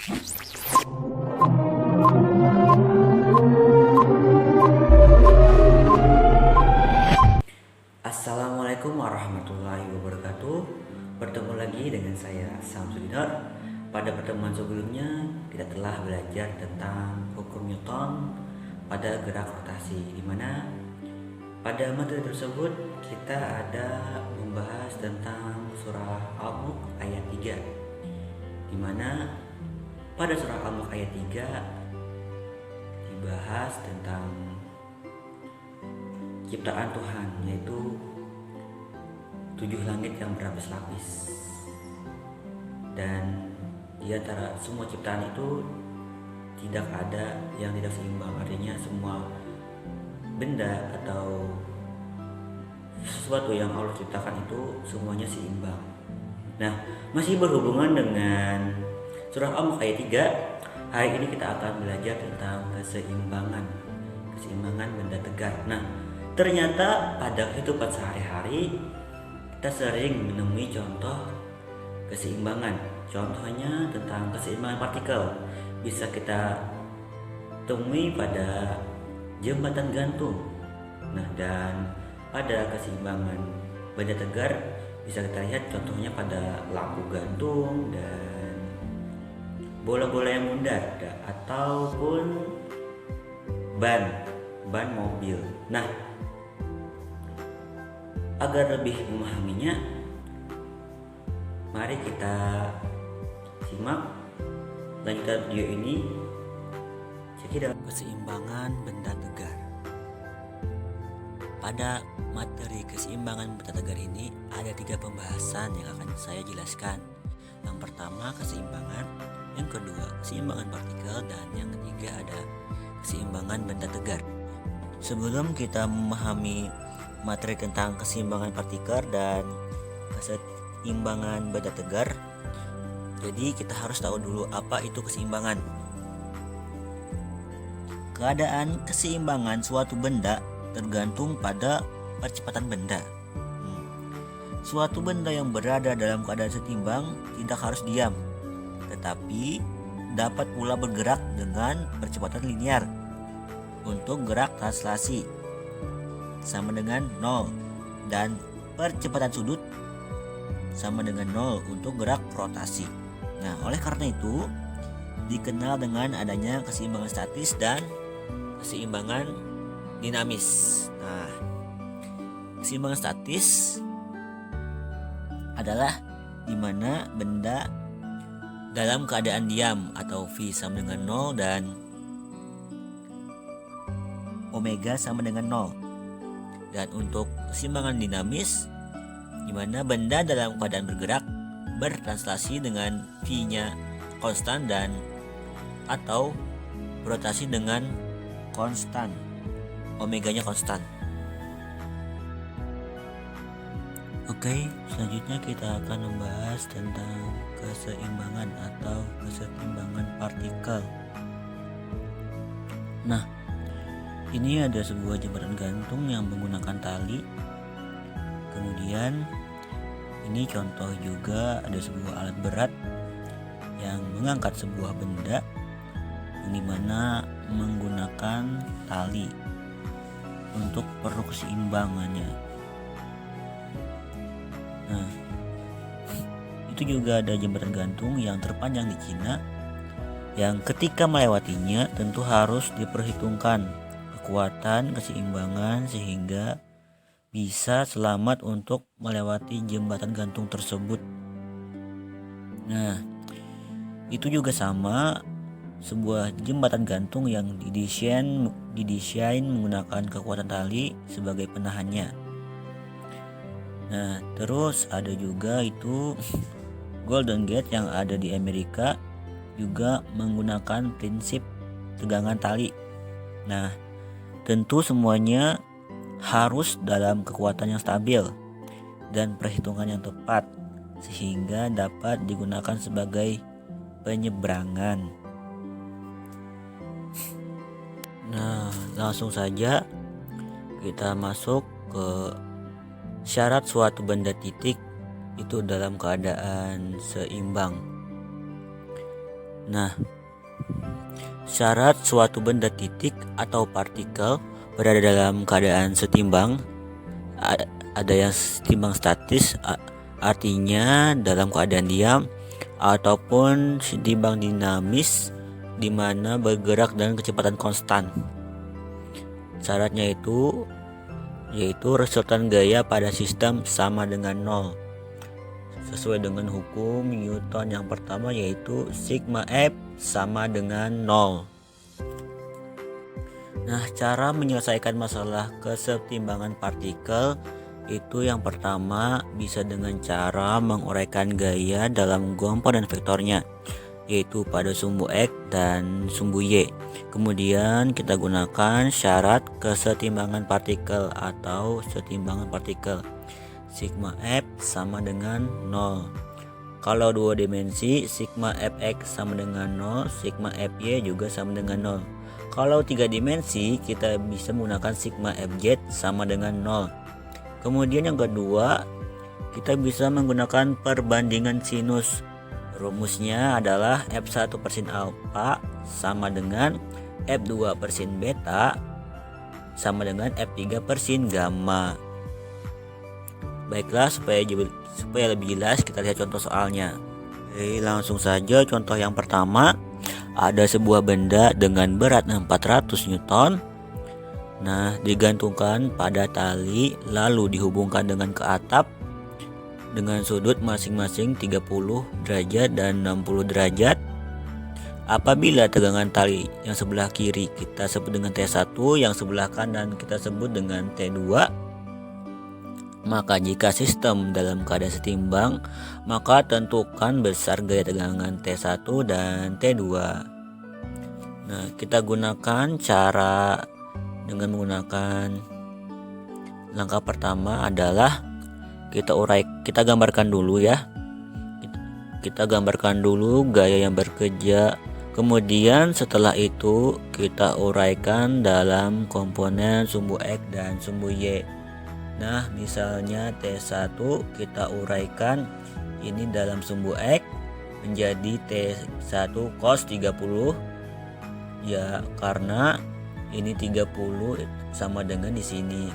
Assalamualaikum warahmatullahi wabarakatuh. Bertemu lagi dengan saya Samsudinor. Pada pertemuan sebelumnya kita telah belajar tentang hukum Newton pada gerak rotasi, di mana pada materi tersebut kita ada membahas tentang surah Al-Mulk ayat 3, di mana pada surah Al-Mulk ayat 3 dibahas tentang ciptaan Tuhan, yaitu 7 langit yang berlapis-lapis, dan di antara semua ciptaan itu tidak ada yang tidak seimbang. Artinya semua benda atau sesuatu yang Allah ciptakan itu semuanya seimbang. Nah, masih berhubungan dengan surah Al-Mulk ayat 3, hari ini kita akan belajar tentang keseimbangan benda tegar. Nah, ternyata pada kehidupan sehari-hari kita sering menemui contoh keseimbangan. Contohnya tentang keseimbangan partikel bisa kita temui pada jembatan gantung. Nah, dan pada keseimbangan benda tegar bisa kita lihat contohnya pada lampu gantung dan bola-bola yang mundar ataupun ban mobil. Nah, agar lebih memahaminya, mari kita simak lanjutan video ini. Jadi dalam keseimbangan benda tegar, pada materi keseimbangan benda tegar ini ada 3 pembahasan yang akan saya jelaskan. Yang pertama keseimbangan, yang kedua keseimbangan partikel, dan yang ketiga ada keseimbangan benda tegar. Sebelum kita memahami materi tentang keseimbangan partikel dan keseimbangan benda tegar, jadi kita harus tahu dulu apa itu keseimbangan. Keadaan keseimbangan suatu benda tergantung pada percepatan benda. Suatu benda yang berada dalam keadaan setimbang tidak harus diam, tetapi dapat pula bergerak dengan percepatan linear. Untuk gerak translasi sama dengan 0, dan percepatan sudut sama dengan 0 untuk gerak rotasi. Nah, oleh karena itu dikenal dengan adanya keseimbangan statis dan keseimbangan dinamis. Nah, keseimbangan statis adalah di mana benda dalam keadaan diam atau V sama dengan 0 dan omega sama dengan 0. Dan untuk keseimbangan dinamis, di mana benda dalam keadaan bergerak bertranslasi dengan V-nya konstan dan atau berotasi dengan konstan, omeganya konstan. Oke, selanjutnya kita akan membahas tentang keseimbangan atau keseimbangan partikel. Nah, ini ada sebuah jembatan gantung yang menggunakan tali. Kemudian ini contoh juga ada sebuah alat berat yang mengangkat sebuah benda yang dimana menggunakan tali untuk perlu keseimbangannya. Nah, itu juga ada jembatan gantung yang terpanjang di Cina yang ketika melewatinya tentu harus diperhitungkan kekuatan keseimbangan sehingga bisa selamat untuk melewati jembatan gantung tersebut. Nah, itu juga sama, sebuah jembatan gantung yang didesain menggunakan kekuatan tali sebagai penahannya. Nah, terus ada juga itu Golden Gate yang ada di Amerika juga menggunakan prinsip tegangan tali. Nah, tentu semuanya harus dalam kekuatan yang stabil dan perhitungan yang tepat sehingga dapat digunakan sebagai penyeberangan. Nah, langsung saja kita masuk ke syarat suatu benda titik itu dalam keadaan seimbang. Nah, syarat suatu benda titik atau partikel berada dalam keadaan setimbang, ada yang setimbang statis, artinya dalam keadaan diam, ataupun setimbang dinamis, di mana bergerak dengan kecepatan konstan. Syaratnya yaitu resultan gaya pada sistem sama dengan nol, sesuai dengan hukum Newton yang pertama, yaitu sigma F sama dengan 0. Nah, cara menyelesaikan masalah kesetimbangan partikel itu yang pertama bisa dengan cara menguraikan gaya dalam komponen vektornya, yaitu pada sumbu X dan sumbu Y. Kemudian kita gunakan syarat kesetimbangan partikel atau setimbangan partikel. Sigma F sama dengan 0. Kalau dua dimensi, sigma Fx sama dengan 0, sigma Fy juga sama dengan 0. Kalau tiga dimensi, kita bisa menggunakan sigma Fz sama dengan 0. Kemudian yang kedua, kita bisa menggunakan perbandingan sinus. Rumusnya adalah F1 per sin alfa sama dengan F2 per sin beta sama dengan F3 per sin gamma. Baiklah, supaya lebih jelas kita lihat contoh soalnya. Oke, langsung saja contoh yang pertama. Ada sebuah benda dengan berat 400 Newton. Nah, digantungkan pada tali lalu dihubungkan dengan ke atap dengan sudut masing-masing 30 derajat dan 60 derajat. Apabila tegangan tali yang sebelah kiri kita sebut dengan T1, yang sebelah kanan kita sebut dengan T2, maka jika sistem dalam keadaan setimbang, maka tentukan besar gaya tegangan T1 dan T2. Nah, kita gunakan cara dengan menggunakan langkah pertama adalah kita gambarkan dulu ya. Kita gambarkan dulu gaya yang bekerja. Kemudian setelah itu kita uraikan dalam komponen sumbu X dan sumbu Y. Nah, misalnya T1 kita uraikan ini dalam sumbu X menjadi T1 cos 30, ya karena ini 30 sama dengan di sini.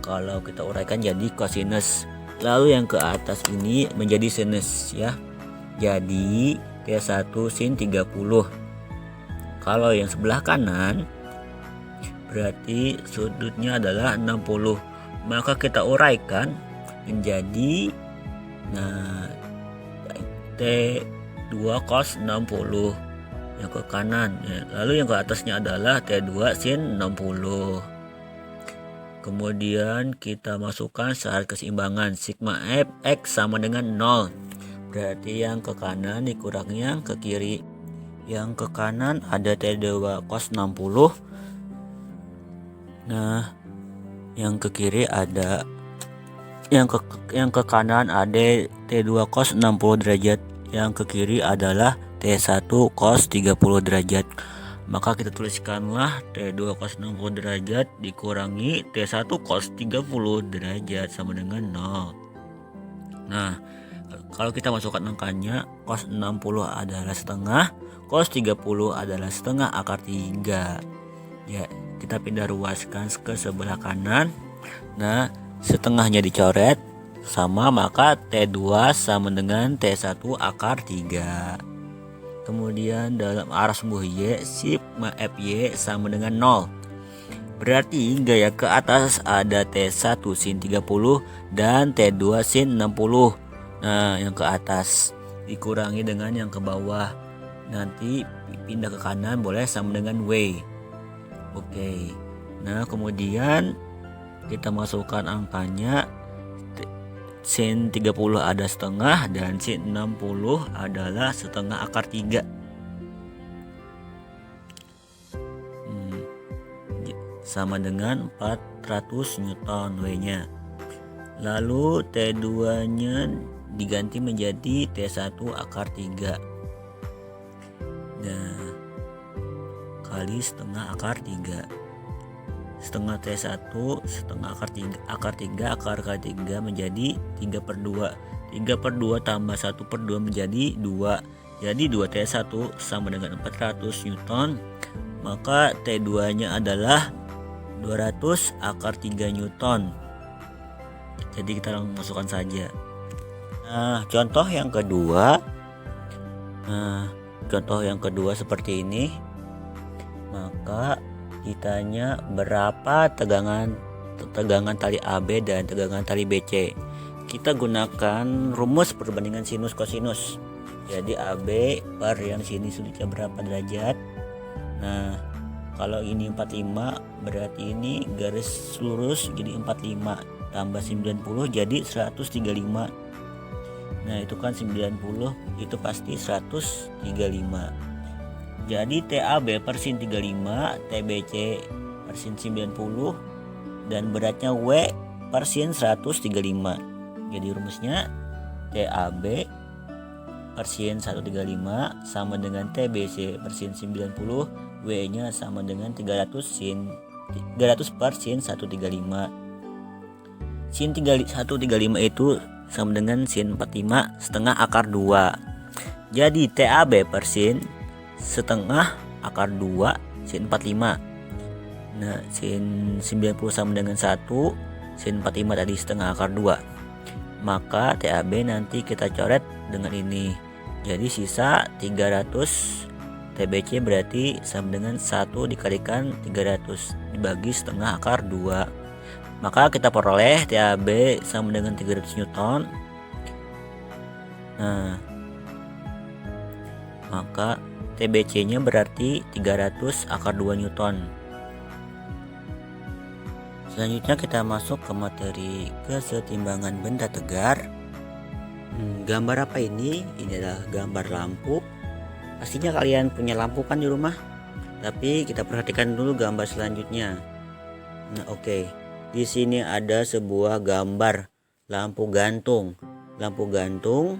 Kalau kita uraikan jadi cosinus. Lalu yang ke atas ini menjadi sinus ya. Jadi T1 sin 30. Kalau yang sebelah kanan berarti sudutnya adalah 60. Maka kita uraikan menjadi T2 cos 60 yang ke kanan ya. Lalu yang ke atasnya adalah T2 sin 60. Kemudian kita masukkan syarat keseimbangan sigma Fx sama dengan 0. Berarti yang ke kanan dikurangi yang ke kiri. Yang ke kanan ada T2 cos 60. Nah, yang ke kiri ada yang ke kanan ada T2 cos 60 derajat. Yang ke kiri adalah T1 cos 30 derajat. Maka kita tuliskanlah T2 cos 60 derajat dikurangi T1 cos 30 derajat sama dengan 0. Nah, kalau kita masukkan angkanya, cos 60 adalah setengah, cos 30 adalah setengah akar 3. Ya, kita pindah ruaskan ke sebelah kanan. Nah, setengahnya dicoret sama, maka T2 sama dengan T1 akar 3. Kemudian dalam arah sumbu Y, sigma Fy sama dengan 0. Berarti gaya ke atas ada T1 sin 30 dan T2 sin 60. Nah, yang ke atas dikurangi dengan yang ke bawah. Nanti pindah ke kanan boleh sama dengan W. Oke. Nah, kemudian kita masukkan angkanya. Sin 30 ada setengah dan sin 60 adalah setengah akar 3. Sama dengan 400 Newton W-nya. Lalu T2-nya diganti menjadi T1 akar 3. Nah, kali setengah akar 3. Setengah T1 setengah akar 3 akar 3 menjadi 3/2. 3/2 tambah 1/2 menjadi 2. Jadi 2T1 sama dengan 400 Newton, maka T2 nya adalah 200 akar 3 Newton. Jadi kita langsung masukkan saja. Nah, contoh yang kedua seperti ini. Maka ditanya berapa tegangan tali AB dan tegangan tali BC. Kita gunakan rumus perbandingan sinus kosinus. Jadi AB per yang sini sudutnya berapa derajat. Nah, kalau ini 45 berarti ini garis lurus jadi 45 tambah 90 jadi 135. Nah, itu kan 90 itu pasti 135. Jadi TAB per sin 35, TBC per sin 90 dan beratnya W per sin 135. Jadi rumusnya TAB per sin 135 sama dengan TBC per sin 90, W nya sama dengan 300 per sin 135. Sin 135 itu sama dengan sin 45 setengah akar 2. Jadi TAB per sin setengah akar 2 sin 45. Nah, sin 90 sama dengan 1, sin 45 tadi setengah akar 2. Maka TAB nanti kita coret dengan ini. Jadi sisa 300. TBC berarti sama dengan 1 dikalikan 300 dibagi setengah akar 2. Maka kita peroleh TAB sama dengan 300 Newton. Nah, maka TBC nya berarti 300 akar 2 Newton. Selanjutnya kita masuk ke materi kesetimbangan benda tegar. Gambar apa ini? Ini adalah gambar lampu. Pastinya kalian punya lampu kan di rumah. Tapi kita perhatikan dulu gambar selanjutnya. Nah, oke. Di sini ada sebuah gambar lampu gantung. Lampu gantung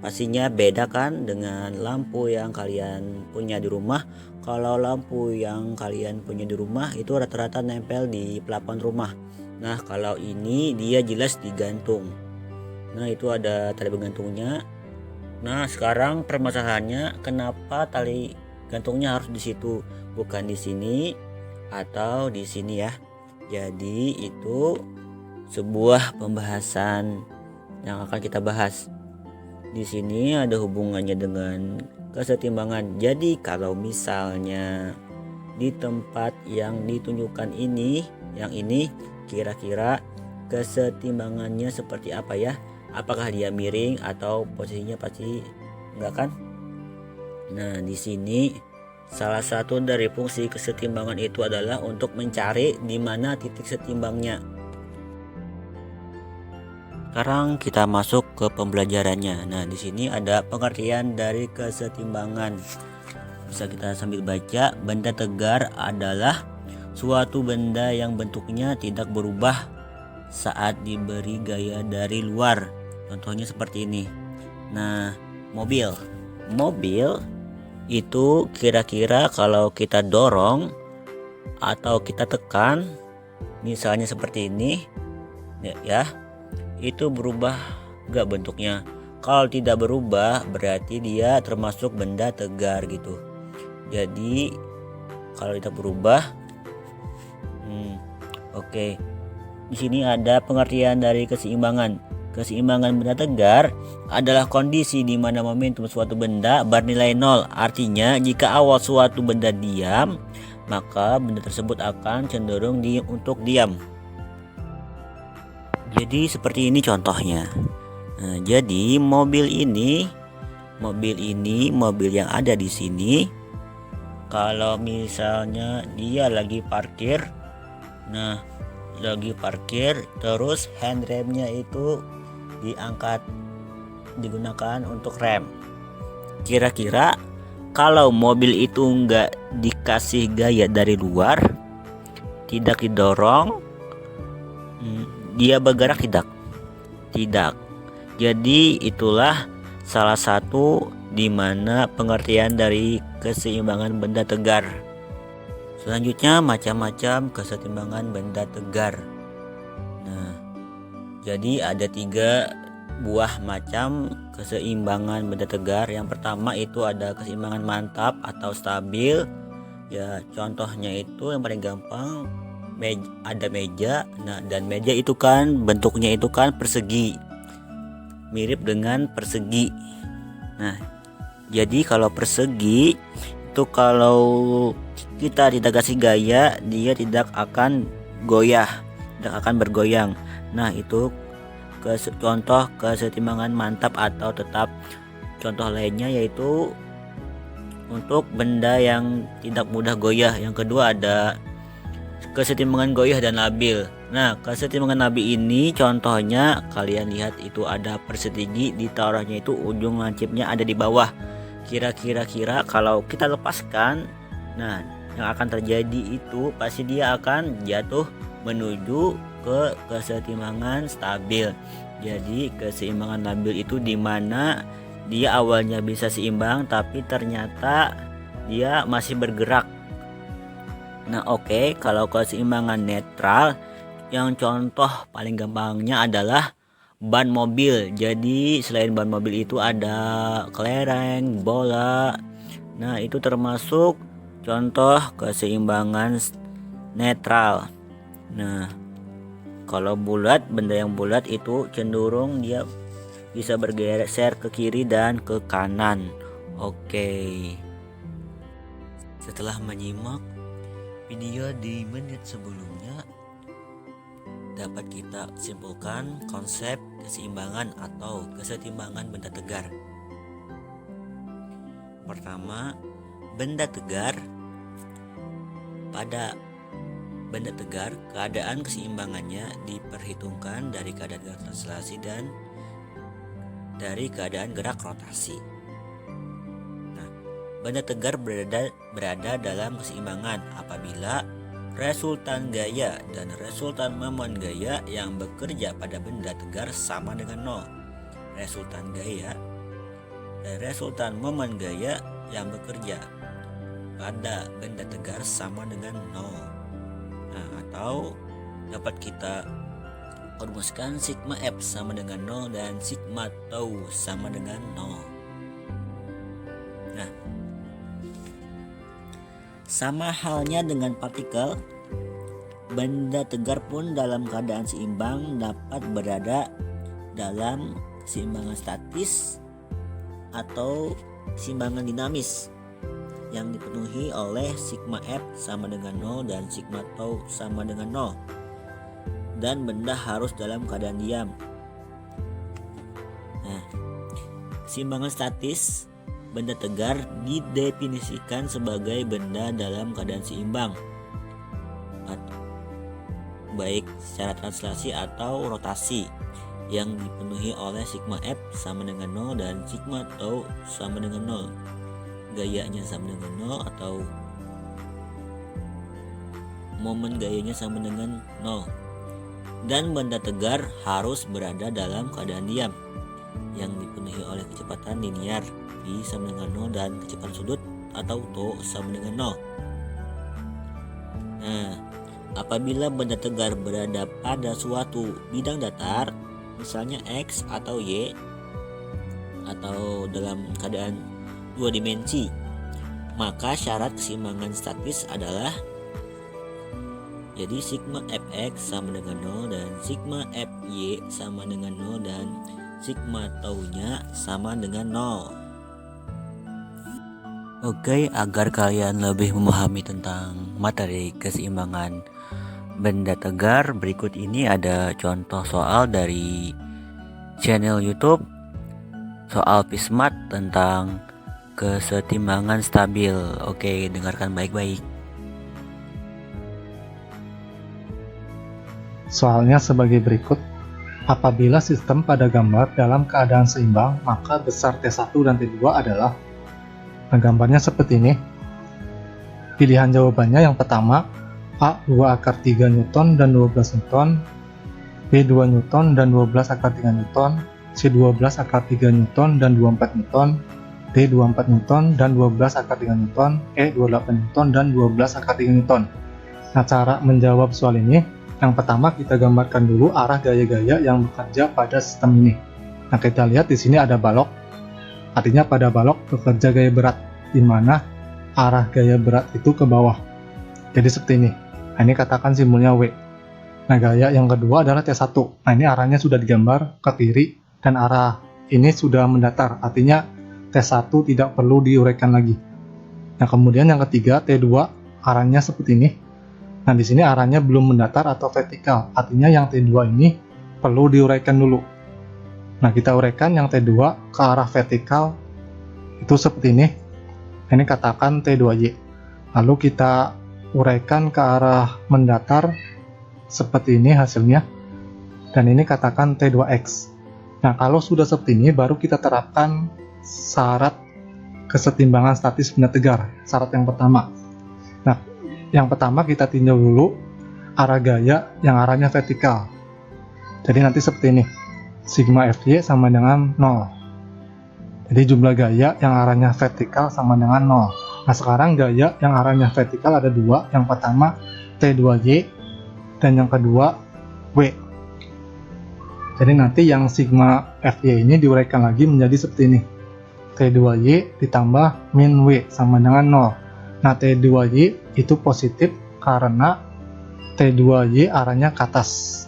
pastinya beda kan dengan lampu yang kalian punya di rumah. Kalau lampu yang kalian punya di rumah itu rata-rata nempel di plafon rumah. Nah, kalau ini dia jelas digantung. Nah, itu ada tali penggantungnya. Nah, sekarang permasalahannya kenapa tali gantungnya harus di situ, bukan di sini atau di sini ya. Jadi itu sebuah pembahasan yang akan kita bahas. Di sini ada hubungannya dengan kesetimbangan. Jadi kalau misalnya di tempat yang ditunjukkan ini, yang ini kira-kira kesetimbangannya seperti apa ya? Apakah dia miring atau posisinya pasti enggak kan? Nah, di sini salah satu dari fungsi kesetimbangan itu adalah untuk mencari di mana titik setimbangnya. Sekarang kita masuk ke pembelajarannya. Nah, di sini ada pengertian dari kesetimbangan. Bisa kita sambil baca. Benda tegar adalah suatu benda yang bentuknya tidak berubah saat diberi gaya dari luar. Contohnya seperti ini. Nah, mobil itu kira-kira kalau kita dorong atau kita tekan, misalnya seperti ini ya, itu berubah gak bentuknya? Kalau tidak berubah berarti dia termasuk benda tegar gitu. Jadi kalau tidak berubah, oke. Di sini ada pengertian dari keseimbangan. Keseimbangan benda tegar adalah kondisi di mana momentum suatu benda bernilai 0. Artinya jika awal suatu benda diam, maka benda tersebut akan cenderung untuk diam. Jadi seperti ini contohnya. Nah, jadi mobil yang ada di sini, kalau misalnya dia lagi parkir, terus handremnya itu diangkat, digunakan untuk rem. Kira-kira kalau mobil itu enggak dikasih gaya dari luar, tidak didorong, dia bergerak tidak. Jadi itulah salah satu di mana pengertian dari keseimbangan benda tegar. Selanjutnya macam-macam kesetimbangan benda tegar. Nah, jadi ada 3 buah macam keseimbangan benda tegar. Yang pertama itu ada keseimbangan mantap atau stabil. Ya, contohnya itu yang paling gampang ada meja. Nah, dan meja itu kan bentuknya itu kan persegi, mirip dengan persegi. Nah, jadi kalau persegi itu kalau kita tidak kasih gaya, dia tidak akan goyah, tidak akan bergoyang. Nah, itu contoh keseimbangan mantap atau tetap. Contoh lainnya yaitu untuk benda yang tidak mudah goyah. Yang kedua ada keseimbangan goyah dan labil. Nah, keseimbangan labil ini contohnya kalian lihat itu ada persegi, ditaruhnya itu ujung lancipnya ada di bawah. Kira-kira kalau kita lepaskan, nah yang akan terjadi itu pasti dia akan jatuh menuju ke keseimbangan stabil. Jadi keseimbangan labil itu dimana dia awalnya bisa seimbang tapi ternyata dia masih bergerak. Nah, oke, kalau keseimbangan netral, yang contoh paling gampangnya adalah ban mobil. Jadi selain ban mobil itu ada kelereng, bola. Nah, itu termasuk contoh keseimbangan netral. Nah, kalau bulat, benda yang bulat itu cenderung dia bisa bergeser ke kiri dan ke kanan. Oke. Setelah menyimak video di menit sebelumnya, dapat kita simpulkan konsep keseimbangan atau kesetimbangan benda tegar. Pertama, benda tegar. Pada benda tegar, keadaan keseimbangannya diperhitungkan dari keadaan gerak translasi dan dari keadaan gerak rotasi. Nah, benda tegar berada dalam keseimbangan apabila resultan gaya dan resultan momen gaya yang bekerja pada benda tegar sama dengan 0. Resultan gaya dan resultan momen gaya yang bekerja pada benda tegar sama dengan 0. Nah, atau dapat kita rumuskan sigma F sama dengan 0 dan sigma tau sama dengan 0. Nah, sama halnya dengan partikel, benda tegar pun dalam keadaan seimbang dapat berada dalam keseimbangan statis atau keseimbangan dinamis yang dipenuhi oleh sigma F sama dengan 0 dan sigma tau sama dengan 0. Dan benda harus dalam keadaan diam. Nah, keseimbangan statis benda tegar didefinisikan sebagai benda dalam keadaan seimbang, baik secara translasi atau rotasi, yang dipenuhi oleh sigma F sama dengan 0 dan sigma tau sama dengan 0. Gayanya sama dengan 0 atau momen gayanya sama dengan 0. Dan benda tegar harus berada dalam keadaan diam, yang dipenuhi oleh kecepatan linear V sama dengan 0 dan kecepatan sudut atau tau sama dengan 0. Nah, apabila benda tegar berada pada suatu bidang datar, misalnya X atau Y, atau dalam keadaan 2 dimensi, maka syarat keseimbangan statis adalah jadi sigma Fx sama dengan 0 dan sigma Fy sama dengan 0 dan sigma tau-nya sama dengan 0. Oke, agar kalian lebih memahami tentang materi keseimbangan benda tegar, berikut ini ada contoh soal dari channel YouTube soal Pismat tentang kesetimbangan stabil. Oke, dengarkan baik-baik. Soalnya sebagai berikut. Apabila sistem pada gambar dalam keadaan seimbang, maka besar T1 dan T2 adalah. Nah, gambarnya seperti ini. Pilihan jawabannya yang pertama, A 2 akar 3 Newton dan 12 Newton, B 2 Newton dan 12 akar 3 Newton, C 12 akar 3 Newton dan 24 Newton, D 24 Newton dan 12 akar 3 Newton, E 28 Newton dan 12 akar 3 Newton. Nah, cara menjawab soal ini, yang pertama kita gambarkan dulu arah gaya-gaya yang bekerja pada sistem ini. Nah, kita lihat di sini ada balok. Artinya pada balok bekerja gaya berat, di mana arah gaya berat itu ke bawah. Jadi seperti ini. Nah, ini katakan simbolnya W. Nah, gaya yang kedua adalah T1. Nah, ini arahnya sudah digambar ke kiri dan arah ini sudah mendatar. Artinya T1 tidak perlu diuraikan lagi. Nah, kemudian yang ketiga T2 arahnya seperti ini. Nah, di sini arahnya belum mendatar atau vertikal. Artinya yang T2 ini perlu diuraikan dulu. Nah, kita uraikan yang T2 ke arah vertikal itu seperti ini. Ini katakan T2Y. Lalu kita uraikan ke arah mendatar seperti ini hasilnya. Dan ini katakan T2X. Nah, kalau sudah seperti ini baru kita terapkan syarat kesetimbangan statis benda tegar. Syarat yang pertama. Nah, yang pertama kita tinjau dulu arah gaya yang arahnya vertikal. Jadi nanti seperti ini. Sigma Fy sama dengan 0. Jadi jumlah gaya yang arahnya vertikal sama dengan 0. Nah, sekarang gaya yang arahnya vertikal ada dua. Yang pertama T2Y dan yang kedua W. Jadi nanti yang sigma Fy ini diuraikan lagi menjadi seperti ini. T2Y ditambah min W sama dengan 0. Nah, T2Y itu positif karena T2Y arahnya ke atas.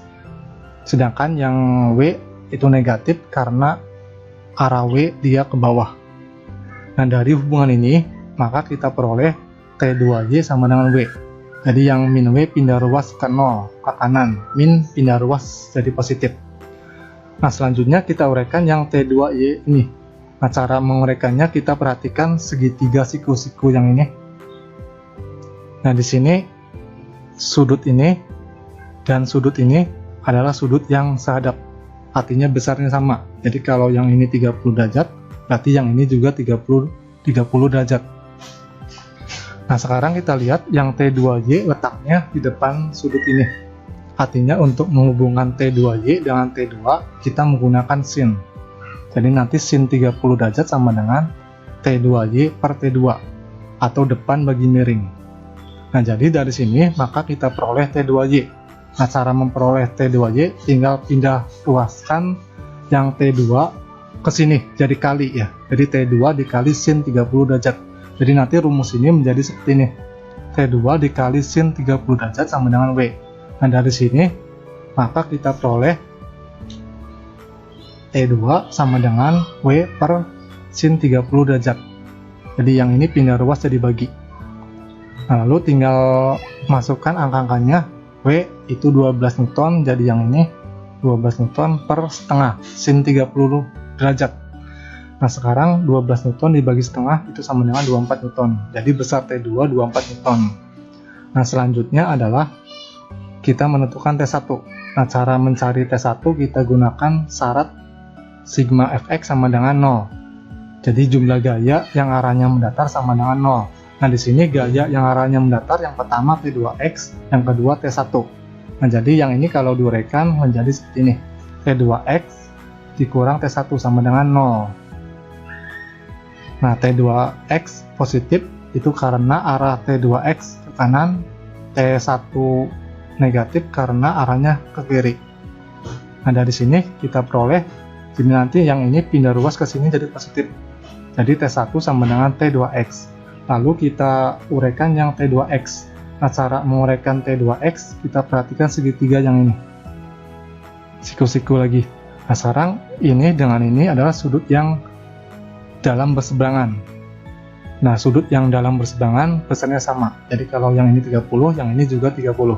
Sedangkan yang W itu negatif karena arah W dia ke bawah. Nah, dari hubungan ini maka kita peroleh T2Y sama dengan W. Jadi yang min W pindah ruas ke 0 ke kanan, min pindah ruas jadi positif. Nah, selanjutnya kita uraikan yang T2Y ini. Nah, cara menguraikannya kita perhatikan segitiga siku-siku yang ini. Nah, di sini sudut ini dan sudut ini adalah sudut yang sehadap. Artinya besarnya sama. Jadi kalau yang ini 30 derajat, berarti yang ini juga 30 derajat. Nah, sekarang kita lihat yang T2Y letaknya di depan sudut ini. Artinya untuk menghubungkan T2Y dengan T2, kita menggunakan sin. Jadi nanti sin 30 derajat sama dengan T2Y per T2 atau depan bagi miring. Nah, jadi dari sini maka kita peroleh T2Y. Nah, cara memperoleh T2Y tinggal pindah ruaskan yang T2 ke sini jadi kali ya. Jadi T2 dikali sin 30 derajat. Jadi nanti rumus ini menjadi seperti ini. T2 dikali sin 30 derajat sama dengan W. Nah, dari sini maka kita peroleh T2 sama dengan W per sin 30 derajat. Jadi yang ini pindah ruas jadi bagi. Nah, lalu tinggal masukkan angka-angkanya. W itu 12 Newton, jadi yang ini 12 Newton per setengah sin 30 derajat. Nah, sekarang 12 Newton dibagi setengah itu sama dengan 24 Newton. Jadi besar T2 24 Newton. Nah, selanjutnya adalah kita menentukan T1. Nah, cara mencari T1 kita gunakan syarat sigma Fx sama dengan 0. Jadi jumlah gaya yang arahnya mendatar sama dengan 0. Nah, di sini gaya yang arahnya mendatar yang pertama T2X, yang kedua T1. Nah, jadi yang ini kalau diuraikan menjadi seperti ini. T2X dikurang T1 sama dengan 0. Nah, T2X positif itu karena arah T2X ke kanan, T1 negatif karena arahnya ke kiri. Nah, dari sini kita peroleh, jadi nanti yang ini pindah ruas ke sini jadi positif. Jadi T1 sama dengan T2X. Lalu kita uraikan yang T2X. Nah, cara menguraikan T2X kita perhatikan segitiga yang ini. Siku-siku lagi. Nah, sekarang ini dengan ini adalah sudut yang dalam berseberangan. Nah, sudut yang dalam berseberangan besarnya sama. Jadi kalau yang ini 30, yang ini juga 30.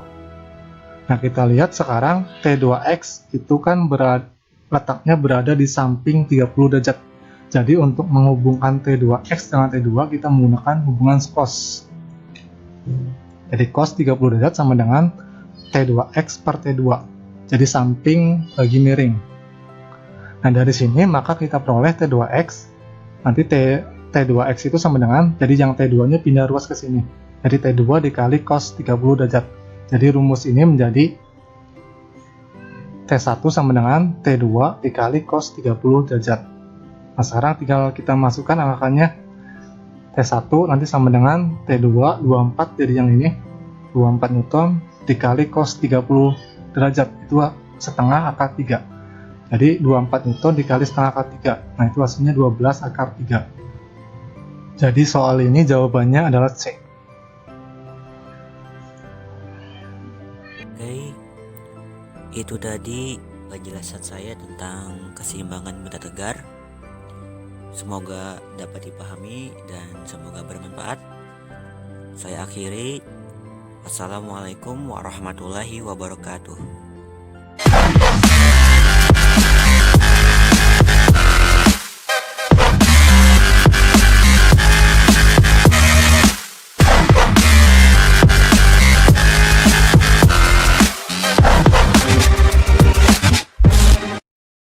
Nah, kita lihat sekarang T2X itu kan letaknya berada di samping 30 derajat. Jadi untuk menghubungkan T2X dengan T2 kita menggunakan hubungan cos. Jadi cos 30 derajat sama dengan T2X per T2. Jadi samping bagi miring. Nah, dari sini maka kita peroleh T2X. Nanti T2X itu sama dengan, jadi yang T2 nya pindah ruas ke sini. Jadi T2 dikali cos 30 derajat. Jadi rumus ini menjadi T1 sama dengan T2 dikali cos 30 derajat. Nah, sekarang tinggal kita masukkan angkaannya. T1 nanti sama dengan T2 24, jadi yang ini 24 Newton dikali cos 30 derajat itu setengah akar 3. Jadi 24 Newton dikali setengah akar 3. Nah itu hasilnya 12 akar 3. Jadi soal ini jawabannya adalah C. Oke, itu tadi penjelasan saya tentang keseimbangan benda tegar. Semoga dapat dipahami dan semoga bermanfaat. Saya akhiri. Assalamualaikum warahmatullahi wabarakatuh.